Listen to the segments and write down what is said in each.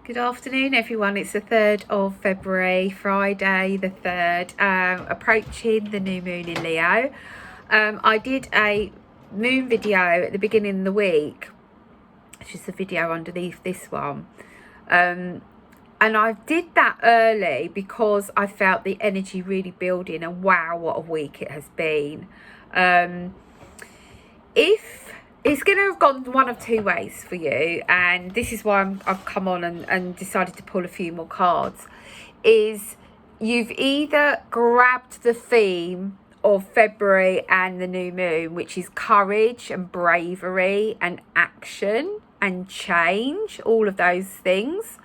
Good afternoon, everyone. It's the 3rd of February, Friday the 3rd, approaching the new moon in Leo. I did a moon video at the beginning of the week, which is the video underneath this one. And I did that early because I felt the energy really building, and wow, what a week it has been. If it's going to have gone one of two ways for you, and this is why I've come on and decided to pull a few more cards, is you've either grabbed the theme of February and the new moon, which is courage and bravery and action and change, all of those things,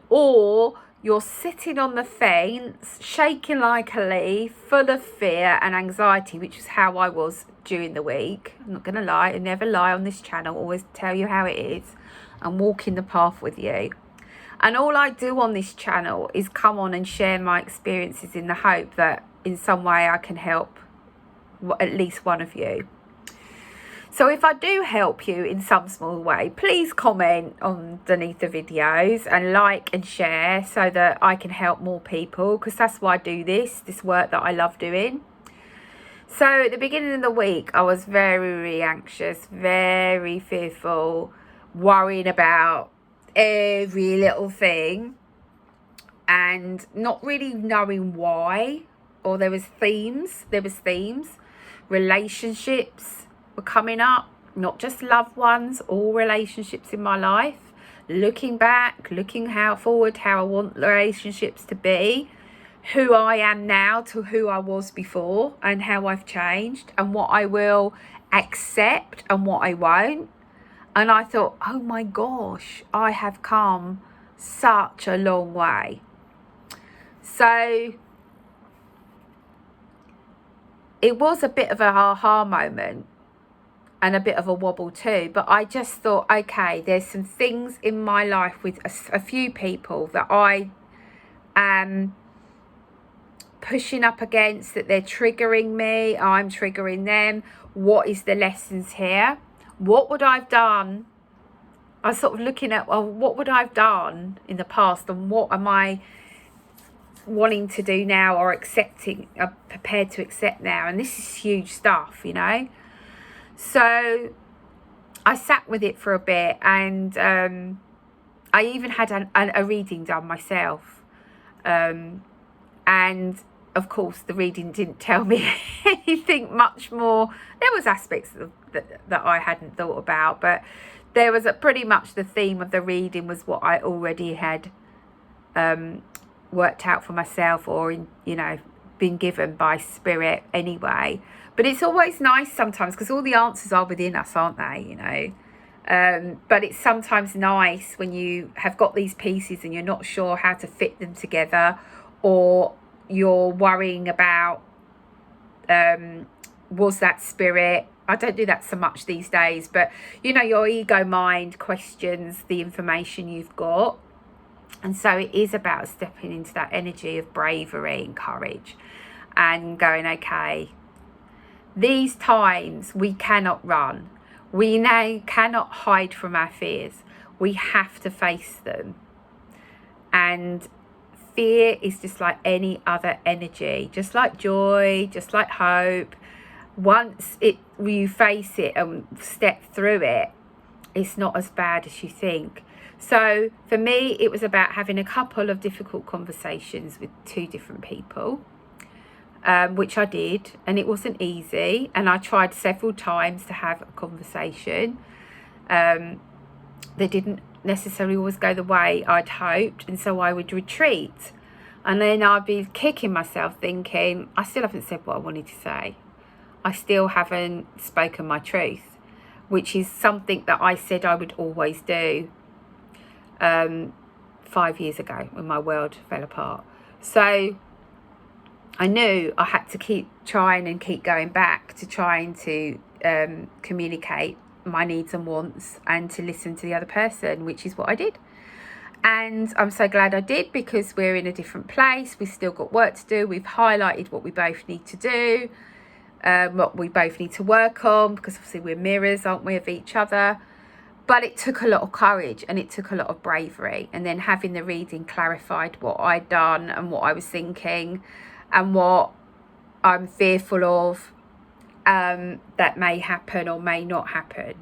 or you're sitting on the fence, shaking like a leaf, full of fear and anxiety, which is how I was during the week. I'm not going to lie. I never lie on this channel. Always tell you how it is and walk in the path with you. And all I do on this channel is come on and share my experiences in the hope that in some way I can help at least one of you. So if I do help you in some small way, please comment underneath the videos and like and share so that I can help more people, because that's why I do this work that I love doing. So at the beginning of the week, I was very anxious, very fearful, worrying about every little thing and not really knowing why. Or there was themes, relationships were coming up, not just loved ones, all relationships in my life, looking back, looking forward, how I want relationships to be, who I am now to who I was before, and how I've changed, and what I will accept and what I won't. And I thought, oh my gosh, I have come such a long way. So it was a bit of a aha moment and a bit of a wobble too, but I just thought, okay, there's some things in my life with a few people that I am pushing up against, that they're triggering me, I'm triggering them. What is the lessons here? What would I've done? I was sort of looking at, well, what would I've done in the past, and what am I wanting to do now, or accepting, prepared to accept now? And this is huge stuff, you know. So I sat with it for a bit, and I even had a reading done myself, and of course the reading didn't tell me anything much more. There was aspects that I hadn't thought about, but there was pretty much the theme of the reading was what I already had worked out for myself, or been given by spirit anyway. But it's always nice sometimes, because all the answers are within us, aren't they? But it's sometimes nice when you have got these pieces and you're not sure how to fit them together, or you're worrying about was that spirit. I don't do that so much these days, but your ego mind questions the information you've got. And so it is about stepping into that energy of bravery and courage and going, okay, these times we cannot run. We now cannot hide from our fears. We have to face them. And fear is just like any other energy, just like joy, just like hope. Once you face it and step through it, it's not as bad as you think. So for me, it was about having a couple of difficult conversations with two different people, which I did, and it wasn't easy. And I tried several times to have a conversation. They didn't necessarily always go the way I'd hoped, and so I would retreat. And then I'd be kicking myself thinking, I still haven't said what I wanted to say. I still haven't spoken my truth, which is something that I said I would always do 5 years ago when my world fell apart. So I knew I had to keep trying and keep going back to trying to communicate my needs and wants and to listen to the other person, which is what I did. And I'm so glad I did, because we're in a different place. We've still got work to do. We've highlighted what we both need to do, what we both need to work on, because obviously we're mirrors, aren't we, of each other. But it took a lot of courage and it took a lot of bravery. And then having the reading clarified what I'd done and what I was thinking and what I'm fearful of that may happen or may not happen.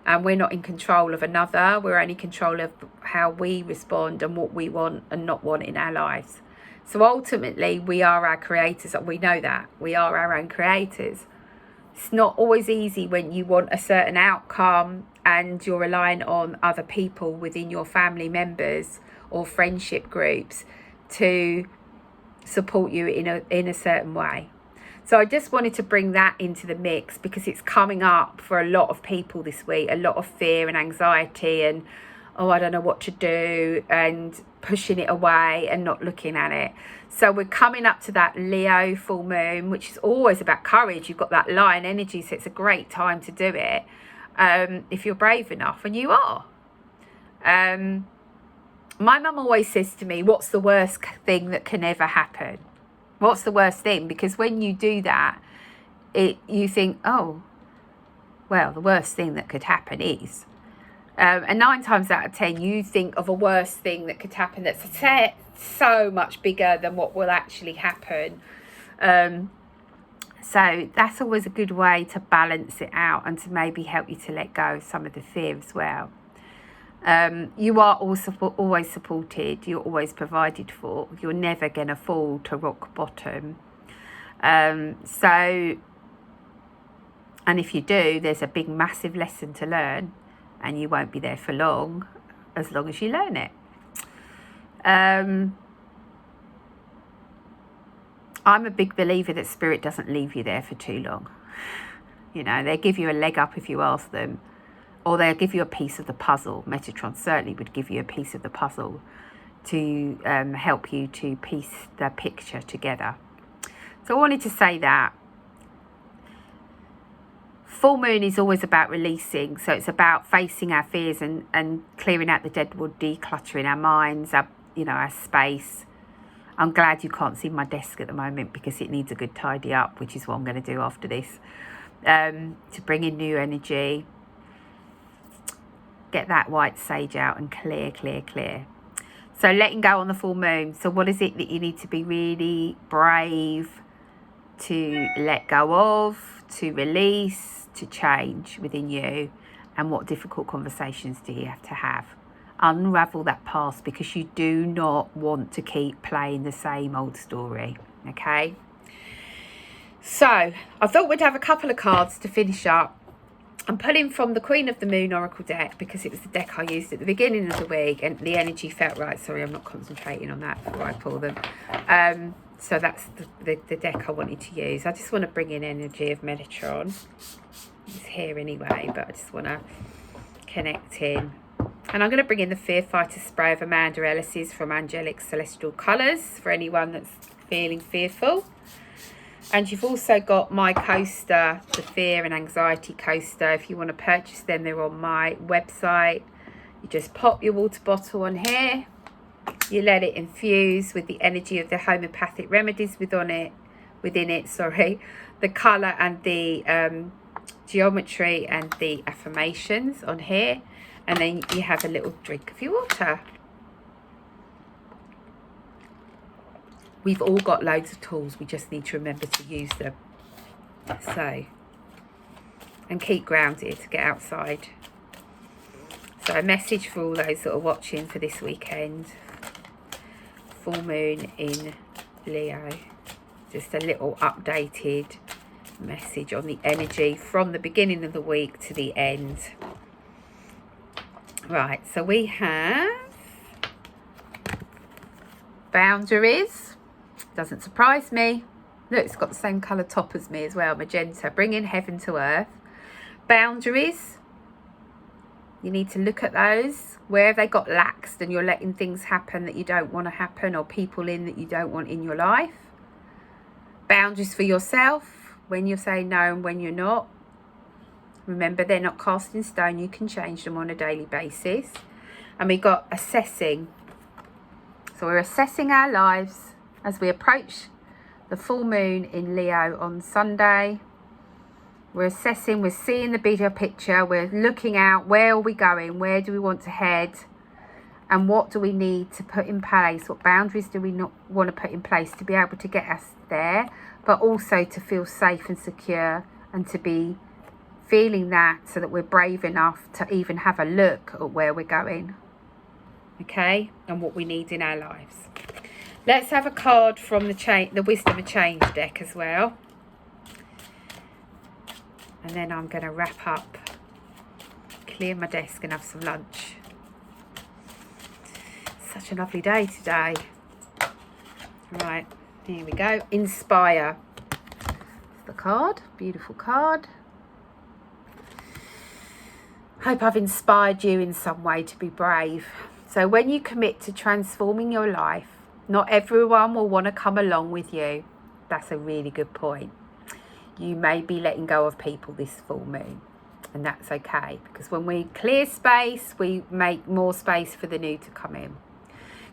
And we're not in control of another. We're only in control of how we respond and what we want and not want in our lives. So ultimately, we are our creators. We know that. We are our own creators. It's not always easy when you want a certain outcome and you're relying on other people within your family members or friendship groups to support you in a certain way. So I just wanted to bring that into the mix because it's coming up for a lot of people this week, a lot of fear and anxiety and, oh, I don't know what to do, and pushing it away and not looking at it. So we're coming up to that Leo full moon, which is always about courage. You've got that lion energy, so it's a great time to do it if you're brave enough, and you are. My mum always says to me, what's the worst thing that can ever happen? What's the worst thing? Because when you do that, you think, oh, well, the worst thing that could happen is. And 9 times out of 10, you think of a worse thing that could happen that's so much bigger than what will actually happen. So that's always a good way to balance it out and to maybe help you to let go of some of the fear as well. You are also always supported. You're always provided for. You're never going to fall to rock bottom. And if you do, there's a big, massive lesson to learn. And you won't be there for long as you learn it. I'm a big believer that spirit doesn't leave you there for too long. You know, they give you a leg up if you ask them, or they'll give you a piece of the puzzle. Metatron certainly would give you a piece of the puzzle to help you to piece the picture together. So I wanted to say that. Full moon is always about releasing, so it's about facing our fears and clearing out the dead wood, decluttering our minds, our space. I'm glad you can't see my desk at the moment because it needs a good tidy up, which is what I'm going to do after this, to bring in new energy, get that white sage out and clear. So letting go on the full moon. So what is it that you need to be really brave to let go of, to release, to change within you, and what difficult conversations do you have to have? Unravel that past because you do not want to keep playing the same old story, okay? So I thought we'd have a couple of cards to finish up. I'm pulling from the Queen of the Moon Oracle deck because it was the deck I used at the beginning of the week and the energy felt right. Sorry, I'm not concentrating on that before I pull them. So that's the deck I wanted to use. I just want to bring in energy of Metatron. It's here anyway, but I just want to connect in. And I'm going to bring in the Fear Fighter spray of Amanda Ellis's from Angelic Celestial Colours for anyone that's feeling fearful. And you've also got my coaster, the Fear and Anxiety coaster. If you want to purchase them, they're on my website. You just pop your water bottle on here. You let it infuse with the energy of the homeopathic remedies within it, the colour and the geometry and the affirmations on here. And then you have a little drink of your water. We've all got loads of tools. We just need to remember to use them. So, and keep grounded, get outside. So a message for all those that are watching for this weekend. Full moon in Leo. Just a little updated message on the energy from the beginning of the week to the end. Right, so we have boundaries. Doesn't surprise me. Look, it's got the same colour top as me as well, magenta. Bringing heaven to earth. Boundaries. You need to look at those. Where have they got laxed and you're letting things happen that you don't want to happen, or people in that you don't want in your life. Boundaries for yourself, when you're saying no and when you're not. Remember, they're not cast in stone. You can change them on a daily basis. And we got assessing. So we're assessing our lives as we approach the full moon in Leo on Sunday. We're assessing, we're seeing the bigger picture, we're looking out, where are we going, where do we want to head, and what do we need to put in place, what boundaries do we not want to put in place to be able to get us there, but also to feel safe and secure, and to be feeling that so that we're brave enough to even have a look at where we're going, okay, and what we need in our lives. Let's have a card from the Wisdom of Change deck as well. And then I'm going to wrap up, clear my desk and have some lunch. Such a lovely day today. Right, here we go. Inspire. The card, beautiful card. Hope I've inspired you in some way to be brave. So when you commit to transforming your life, not everyone will want to come along with you. That's a really good point. You may be letting go of people this full moon, and that's okay, because when we clear space, we make more space for the new to come in.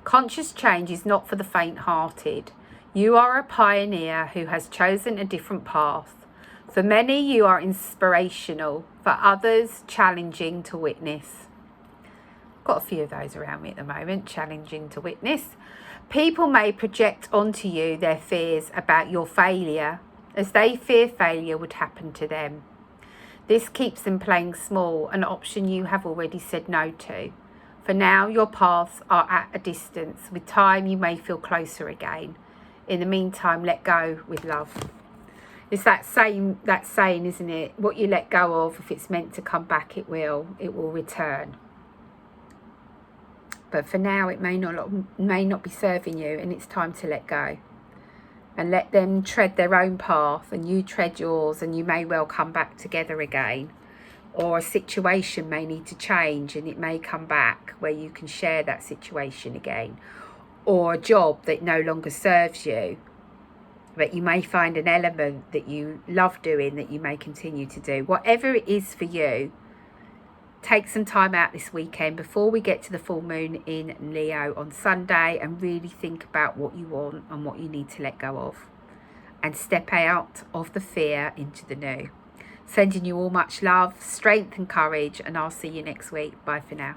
Conscious change is not for the faint-hearted. You are a pioneer who has chosen a different path. For many, you are inspirational. For others, challenging to witness. Got a few of those around me at the moment, challenging to witness. People may project onto you their fears about your failure, as they fear failure would happen to them. This keeps them playing small, an option you have already said no to. For now, your paths are at a distance. With time, you may feel closer again. In the meantime, let go with love. It's that saying, isn't it? What you let go of, if it's meant to come back, it will return. But for now, it may not be serving you, and it's time to let go. And let them tread their own path, and you tread yours, and you may well come back together again. Or a situation may need to change, and it may come back where you can share that situation again. Or a job that no longer serves you, but you may find an element that you love doing that you may continue to do. Whatever it is for you, take some time out this weekend before we get to the full moon in Leo on Sunday, and really think about what you want and what you need to let go of, and step out of the fear into the new. Sending you all much love, strength and courage, and I'll see you next week. Bye for now.